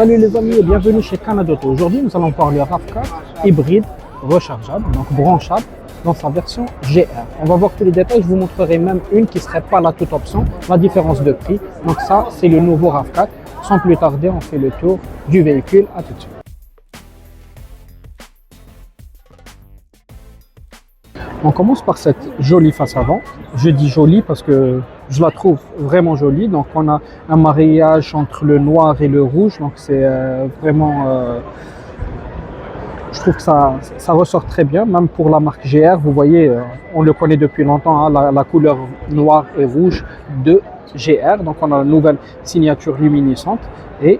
Salut les amis et bienvenue chez Canada Auto. Aujourd'hui nous allons voir le RAV4 hybride rechargeable, donc branchable dans sa version GR. On va voir tous les détails, je vous montrerai même une qui ne serait pas la toute option, la différence de prix. Donc ça c'est le nouveau RAV4. Sans plus tarder, on fait le tour du véhicule, à tout de suite. On commence par cette jolie face avant. Je dis jolie parce que je la trouve vraiment jolie. Donc on a un mariage entre le noir et le rouge. Donc c'est vraiment... je trouve que ça ressort très bien. Même pour la marque GR, vous voyez, on le connaît depuis longtemps, hein, la couleur noire et rouge de GR. Donc on a une nouvelle signature luminescente et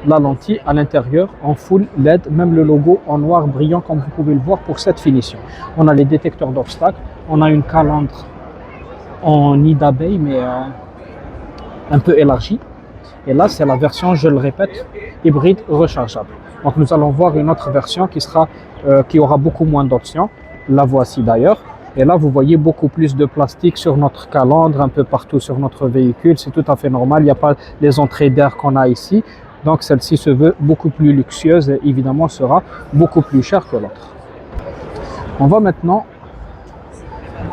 la lentille à l'intérieur en full LED, même le logo en noir brillant comme vous pouvez le voir pour cette finition. On a les détecteurs d'obstacles, on a une calandre en nid d'abeille mais un peu élargie. Et là c'est la version, je le répète, hybride rechargeable. Donc nous allons voir une autre version qui aura beaucoup moins d'options. La voici d'ailleurs. Et là vous voyez beaucoup plus de plastique sur notre calandre, un peu partout sur notre véhicule. C'est tout à fait normal, il n'y a pas les entrées d'air qu'on a ici. Donc celle-ci se veut beaucoup plus luxueuse et évidemment sera beaucoup plus chère que l'autre. On va maintenant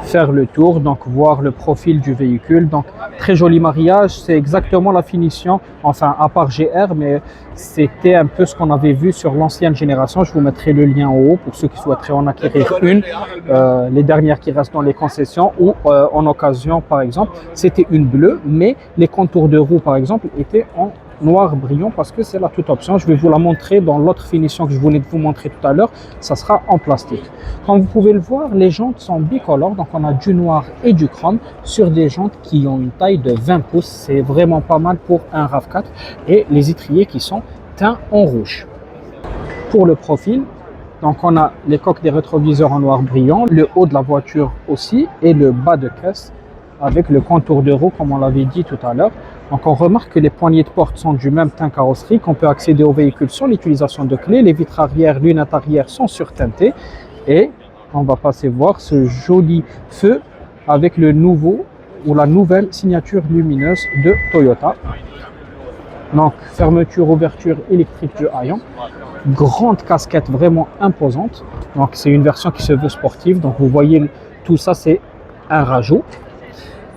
faire le tour, donc voir le profil du véhicule. Donc très joli mariage, c'est exactement la finition, enfin à part GR, mais c'était un peu ce qu'on avait vu sur l'ancienne génération. Je vous mettrai le lien en haut pour ceux qui souhaiteraient en acquérir une, les dernières qui restent dans les concessions ou en occasion par exemple. C'était une bleue, mais les contours de roue par exemple étaient en noir brillant parce que c'est la toute option. Je vais vous la montrer dans l'autre finition que je voulais vous montrer tout à l'heure. Ça sera en plastique. Comme vous pouvez le voir, les jantes sont bicolores, donc on a du noir et du chrome sur des jantes qui ont une taille de 20 pouces. C'est vraiment pas mal pour un RAV4 et les étriers qui sont teints en rouge. Pour le profil, donc on a les coques des rétroviseurs en noir brillant, le haut de la voiture aussi et le bas de caisse avec le contour de roue comme on l'avait dit tout à l'heure. Donc on remarque que les poignées de porte sont du même teint carrosserie, qu'on peut accéder au véhicule sans l'utilisation de clés. Les vitres arrière, lunettes arrière sont surteintées. Et on va passer voir ce joli feu avec le nouveau ou la nouvelle signature lumineuse de Toyota. Donc fermeture, ouverture électrique du haillon. Grande casquette vraiment imposante. Donc c'est une version qui se veut sportive. Donc vous voyez tout ça, c'est un rajout.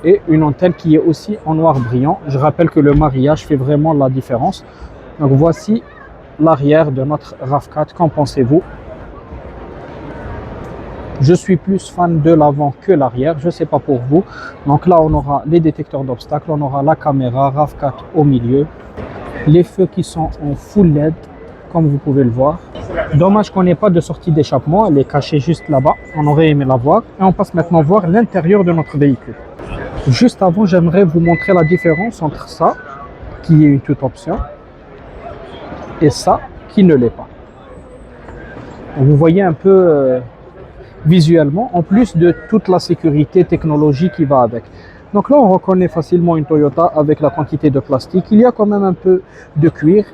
Et une antenne qui est aussi en noir brillant. Je rappelle que le mariage fait vraiment la différence. Donc voici l'arrière de notre RAV4. Qu'en pensez-vous? Je suis plus fan de l'avant que l'arrière, je ne sais pas pour vous. Donc là on aura les détecteurs d'obstacles, on aura la caméra RAV4 au milieu. Les feux qui sont en full LED, comme vous pouvez le voir. Dommage qu'on n'ait pas de sortie d'échappement, elle est cachée juste là-bas. On aurait aimé la voir. Et on passe maintenant voir l'intérieur de notre véhicule. Juste avant, j'aimerais vous montrer la différence entre ça, qui est une toute option, et ça, qui ne l'est pas. Vous voyez un peu visuellement, en plus de toute la sécurité technologie qui va avec. Donc là, on reconnaît facilement une Toyota avec la quantité de plastique. Il y a quand même un peu de cuir.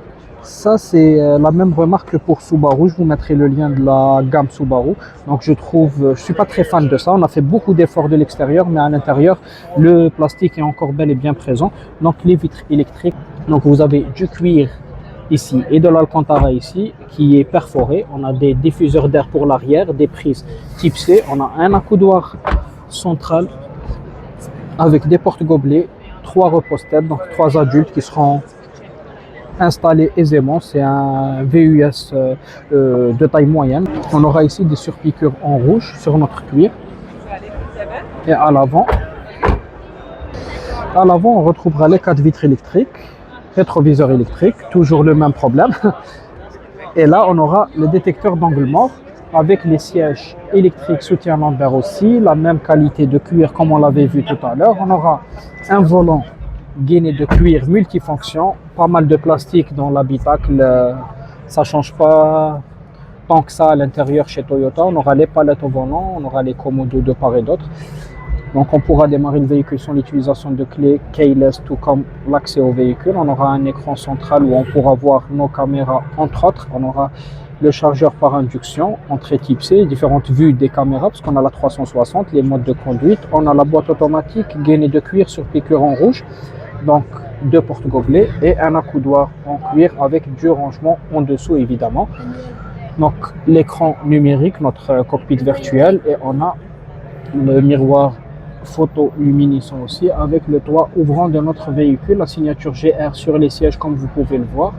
Ça, c'est la même remarque que pour Subaru. Je vous mettrai le lien de la gamme Subaru. Donc, je suis pas très fan de ça. On a fait beaucoup d'efforts de l'extérieur, mais à l'intérieur, le plastique est encore bel et bien présent. Donc, les vitres électriques. Donc, vous avez du cuir ici et de l'Alcantara ici qui est perforé. On a des diffuseurs d'air pour l'arrière, des prises type C. On a un accoudoir central avec des porte-gobelets, 3 repose-têtes, donc 3 adultes qui seront installé aisément. C'est un VUS de taille moyenne. On aura ici des surpiqûres en rouge sur notre cuir. Et à l'avant, on retrouvera les 4 vitres électriques, rétroviseur électrique, toujours le même problème. Et là, on aura le détecteur d'angle mort avec les sièges électriques soutien lambert aussi, la même qualité de cuir comme on l'avait vu tout à l'heure. On aura un volant gainé de cuir multifonction, pas mal de plastique dans l'habitacle, ça change pas tant que ça à l'intérieur chez Toyota. On aura les palettes au volant, on aura les commodos de part et d'autre. Donc on pourra démarrer le véhicule sans l'utilisation de clés keyless, tout comme l'accès au véhicule. On aura un écran central où on pourra voir nos caméras entre autres. On aura le chargeur par induction, entrée type C, différentes vues des caméras parce qu'on a la 360, les modes de conduite. On a la boîte automatique gainée de cuir sur piqûre en rouge. Donc deux porte-gobelets et un accoudoir en cuir avec du rangement en dessous évidemment. Donc l'écran numérique, notre cockpit virtuel, et on a le miroir photoluminescent aussi avec le toit ouvrant de notre véhicule, la signature GR sur les sièges comme vous pouvez le voir.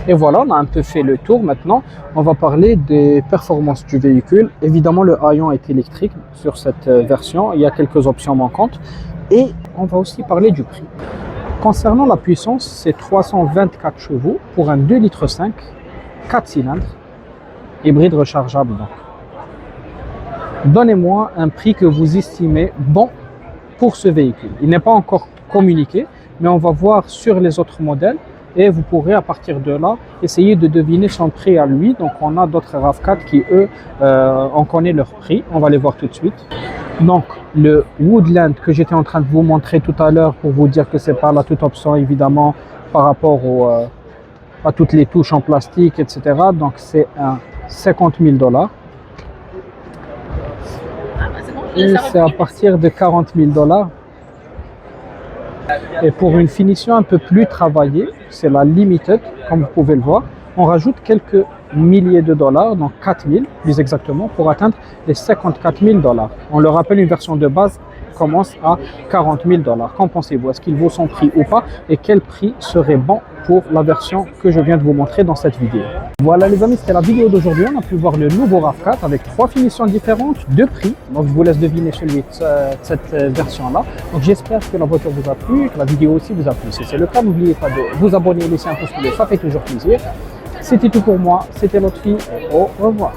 Et voilà, on a un peu fait le tour. Maintenant, on va parler des performances du véhicule. Évidemment, le haillon est électrique sur cette version. Il y a quelques options manquantes. Et on va aussi parler du prix. Concernant la puissance, c'est 324 chevaux pour un 2,5 litres, 4 cylindres, hybride rechargeable. Donc, donnez-moi un prix que vous estimez bon pour ce véhicule. Il n'est pas encore communiqué, mais on va voir sur les autres modèles. Et vous pourrez à partir de là essayer de deviner son prix à lui. Donc on a d'autres RAV4 qui eux, on connaît leur prix, on va les voir tout de suite. Donc le Woodland que j'étais en train de vous montrer tout à l'heure pour vous dire que c'est pas la toute option évidemment par rapport à toutes les touches en plastique, etc. Donc c'est un 50 000 $. Et c'est à partir de 40 000 $. Et pour une finition un peu plus travaillée, c'est la Limited, comme vous pouvez le voir. On rajoute quelques milliers de dollars, donc 4 000 plus exactement, pour atteindre les 54 000 $. On le rappelle, une version de base commence à 40 000 $. Qu'en pensez-vous? Est-ce qu'il vaut son prix ou pas? Et quel prix serait bon pour la version que je viens de vous montrer dans cette vidéo? Voilà les amis, c'était la vidéo d'aujourd'hui. On a pu voir le nouveau RAV4 avec 3 finitions différentes, 2 prix. Donc je vous laisse deviner celui de cette version-là. Donc j'espère que la voiture vous a plu et que la vidéo aussi vous a plu. Si c'est le cas, n'oubliez pas de vous abonner et laisser un pouce bleu, ça fait toujours plaisir. C'était tout pour moi, c'était Lotfi et au revoir.